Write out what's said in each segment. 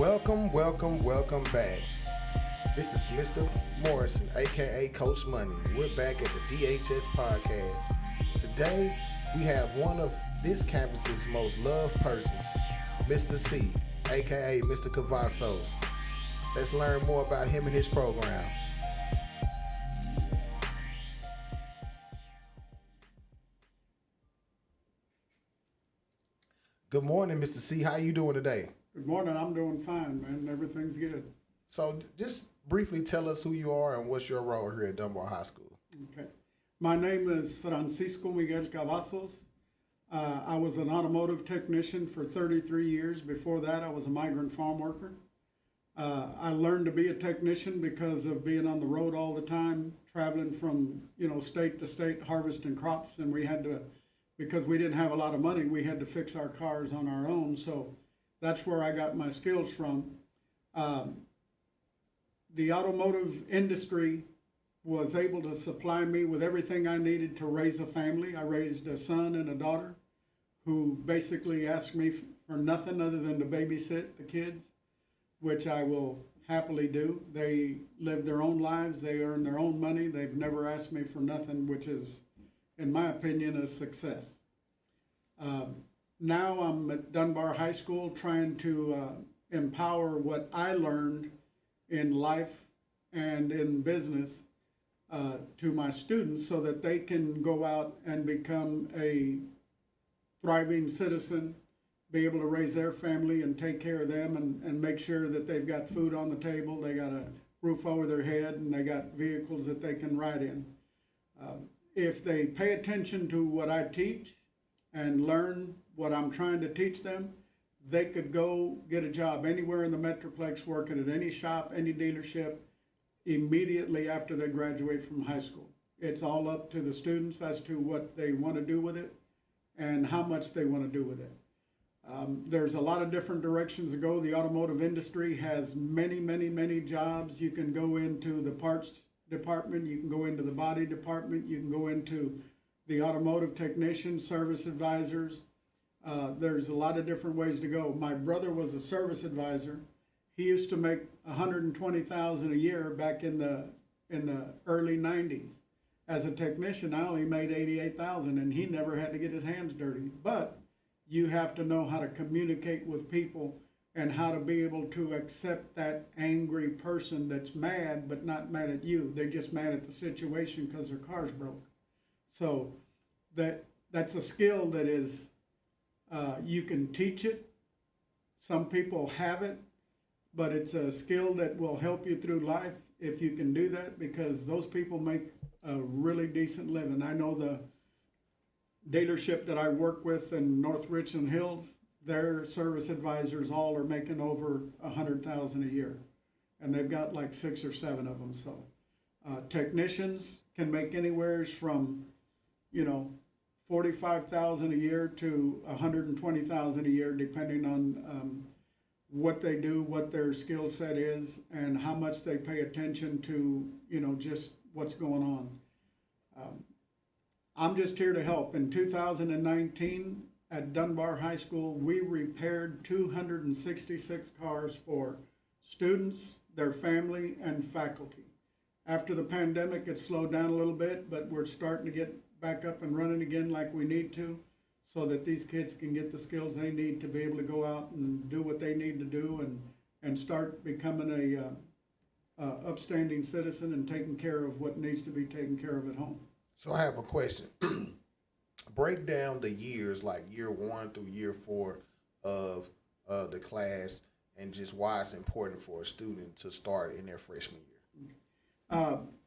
Welcome back. This is Mr. Morrison, aka Coach Money. We're back at the DHS podcast. Today, we have one of this campus's most loved persons, Mr. C, aka Mr. Cavazos. Let's learn more about him and his program. Good morning, Mr. C. How you doing today? Good morning. I'm doing fine, man. Everything's good. So, just briefly tell us who you are and what's your role here at Dunbar High School. Okay. My name is Francisco Miguel Cavazos. I was an automotive technician for 33 years. Before that, I was a migrant farm worker. I learned to be a technician because of being on the road all the time, traveling from state to state, harvesting crops, and because we didn't have a lot of money, we had to fix our cars on our own. So that's where I got my skills from. The automotive industry was able to supply me with everything I needed to raise a family. I raised a son and a daughter who basically asked me for nothing other than to babysit the kids, which I will happily do. They live their own lives. They earn their own money. They've never asked me for nothing, which is, in my opinion, a success. Now I'm at Dunbar High School trying to empower what I learned in life and in business to my students so that they can go out and become a thriving citizen, be able to raise their family and take care of them and make sure that they've got food on the table, they got a roof over their head, and they got vehicles that they can ride in. If they pay attention to what I teach and learn what I'm trying to teach them, they could go get a job anywhere in the Metroplex, working at any shop, any dealership, immediately after they graduate from high school. It's all up to the students as to what they want to do with it and how much they want to do with it. There's a lot of different directions to go. The automotive industry has many jobs. You can go into the parts department, you can go into the body department, you can go into the automotive technician, service advisors. There's a lot of different ways to go. My brother was a service advisor. He used to make $120,000 a year back in the early 90s. As a technician, I only made $88,000, and he never had to get his hands dirty. But you have to know how to communicate with people and how to be able to accept that angry person that's mad, but not mad at you. They're just mad at the situation because their car's broke. So that's a skill that is, you can teach it. Some people have it, but it's a skill that will help you through life if you can do that, because those people make a really decent living. I know the dealership that I work with in North Richland Hills, their service advisors all are making over $100,000 a year, and they've got like 6 or 7 of them. So technicians can make anywhere from $45,000 a year to $120,000 a year, depending on what they do, what their skill set is, and how much they pay attention to just what's going on. I'm just here to help. In 2019 at Dunbar High School, we repaired 266 cars for students, their family, and faculty. After the pandemic, it slowed down a little bit, but we're starting to get back up and running again like we need to, so that these kids can get the skills they need to be able to go out and do what they need to do and start becoming a upstanding citizen and taking care of what needs to be taken care of at home. So I have a question. Break down the years, like year 1 through year 4 of the class, and just why it's important for a student to start in their freshman year.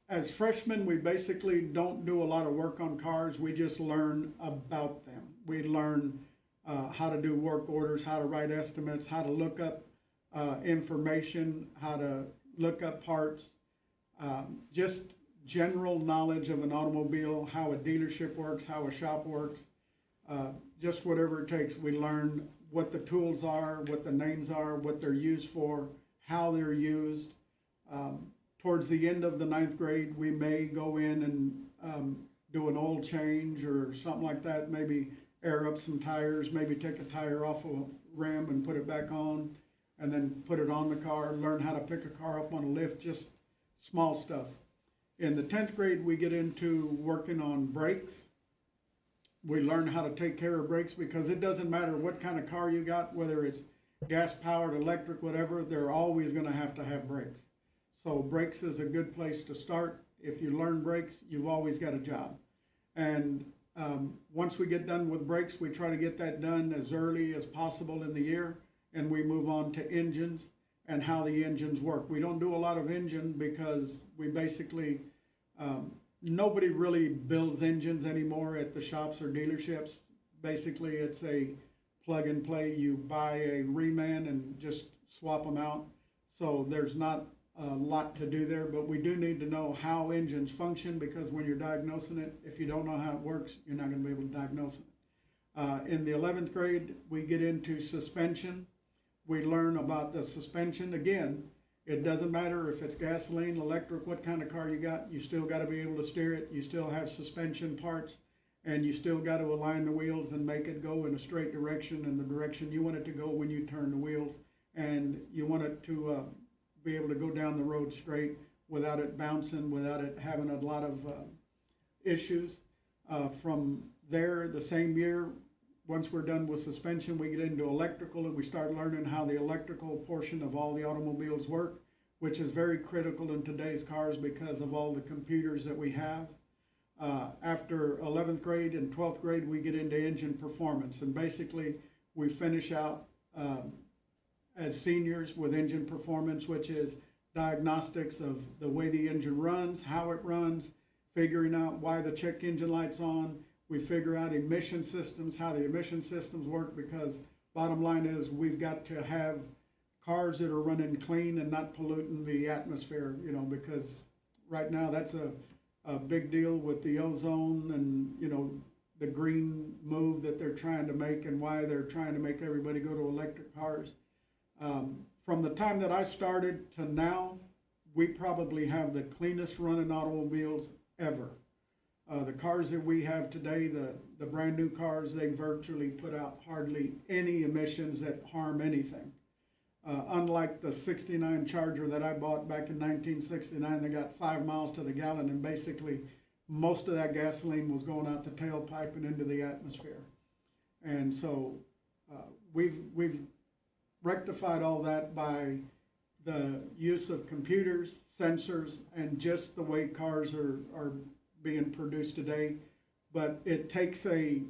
As freshmen, we basically don't do a lot of work on cars. We just learn about them. We learn how to do work orders, how to write estimates, how to look up information, how to look up parts, just general knowledge of an automobile, how a dealership works, how a shop works, just whatever it takes. We learn what the tools are, what the names are, what they're used for, how they're used. Towards the end of the 9th grade, we may go in and do an oil change or something like that, maybe air up some tires, maybe take a tire off a rim and put it back on. and then put it on the car, learn how to pick a car up on a lift, just small stuff. In the 10th grade, we get into working on brakes. We learn how to take care of brakes because it doesn't matter what kind of car you got, whether it's gas powered, electric, whatever, they're always going to have brakes. So brakes is a good place to start. If you learn brakes, you've always got a job. And once we get done with brakes, we try to get that done as early as possible in the year, and we move on to engines and how the engines work. We don't do a lot of engine because we basically, nobody really builds engines anymore at the shops or dealerships. Basically, it's a plug and play. You buy a reman and just swap them out. So there's not a lot to do there, but we do need to know how engines function, because when you're diagnosing it, if you don't know how it works, you're not going to be able to diagnose it. In the 11th grade, we get into suspension. We learn about the suspension. Again, it doesn't matter if it's gasoline, electric, what kind of car you got, you still got to be able to steer it. You still have suspension parts, and you still got to align the wheels and make it go in a straight direction, and the direction you want it to go when you turn the wheels, and you want it to be able to go down the road straight without it bouncing, without it having a lot of issues. From there, the same year, once we're done with suspension, we get into electrical, and we start learning how the electrical portion of all the automobiles work, which is very critical in today's cars because of all the computers that we have. After 11th grade and 12th grade, we get into engine performance, and basically we finish out as seniors with engine performance, which is diagnostics of the way the engine runs, how it runs, figuring out why the check engine light's on. We figure out emission systems, how the emission systems work, because bottom line is we've got to have cars that are running clean and not polluting the atmosphere, because right now that's a big deal with the ozone and, the green move that they're trying to make and why they're trying to make everybody go to electric cars. From the time that I started to now, we probably have the cleanest running automobiles ever. The cars that we have today, the brand new cars, they virtually put out hardly any emissions that harm anything. Unlike the 69 Charger that I bought back in 1969, they got 5 miles to the gallon, and basically most of that gasoline was going out the tailpipe and into the atmosphere. And so we've rectified all that by the use of computers, sensors, and just the way cars are being produced today. But it takes a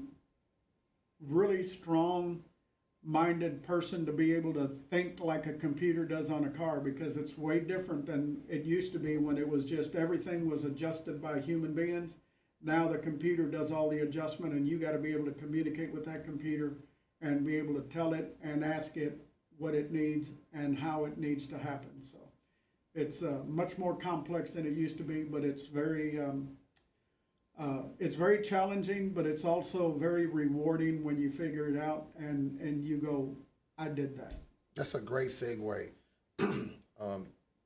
really strong-minded person to be able to think like a computer does on a car, because it's way different than it used to be when it was just everything was adjusted by human beings. Now the computer does all the adjustment, and you got to be able to communicate with that computer and be able to tell it and ask it what it needs and how it needs to happen. So it's much more complex than it used to be, but it's very challenging, but it's also very rewarding when you figure it out and you go, I did that. That's a great segue.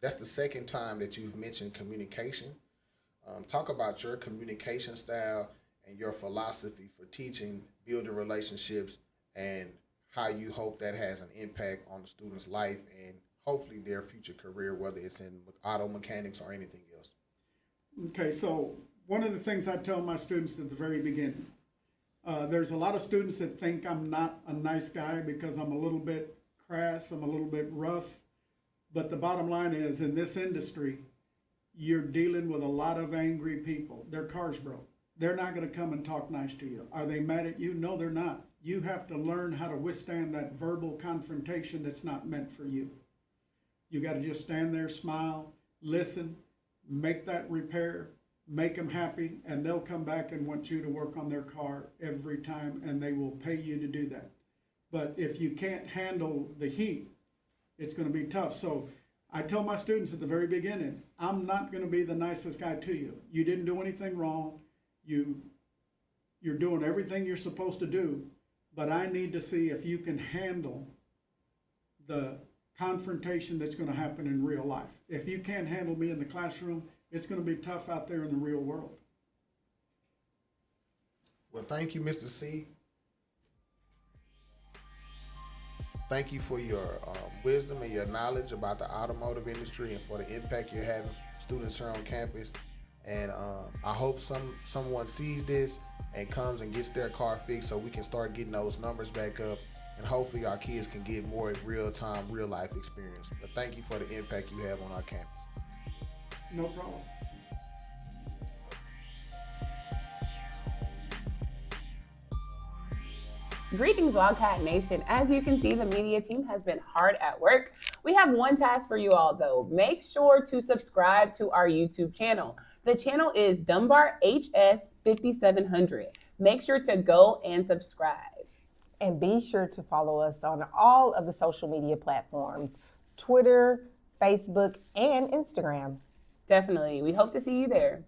That's the second time that you've mentioned communication. Talk about your communication style and your philosophy for teaching, building relationships, and how you hope that has an impact on the student's life and hopefully their future career, whether it's in auto mechanics or anything else. Okay, so one of the things I tell my students at the very beginning, there's a lot of students that think I'm not a nice guy because I'm a little bit crass, I'm a little bit rough, but the bottom line is, in this industry, you're dealing with a lot of angry people. Their car's broke. They're not going to come and talk nice to you. Are they mad at you? No, they're not. You have to learn how to withstand that verbal confrontation that's not meant for you. You got to just stand there, smile, listen, make that repair, make them happy, and they'll come back and want you to work on their car every time, and they will pay you to do that. But if you can't handle the heat, it's going to be tough. So I tell my students at the very beginning, I'm not going to be the nicest guy to you. You didn't do anything wrong. You're doing everything you're supposed to do, but I need to see if you can handle the confrontation that's going to happen in real life. If you can't handle me in the classroom, it's going to be tough out there in the real world. Well, thank you, Mr. C. Thank you for your wisdom and your knowledge about the automotive industry and for the impact you're having students here on campus. And I hope someone sees this and comes and gets their car fixed so we can start getting those numbers back up, and hopefully our kids can get more real-time, real-life experience. But thank you for the impact you have on our campus. No problem. Greetings, Wildcat Nation. As you can see, the media team has been hard at work. We have one task for you all, though. Make sure to subscribe to our YouTube channel. The channel is Dunbar HS 5700. Make sure to go and subscribe. And be sure to follow us on all of the social media platforms, Twitter, Facebook, and Instagram. Definitely. We hope to see you there.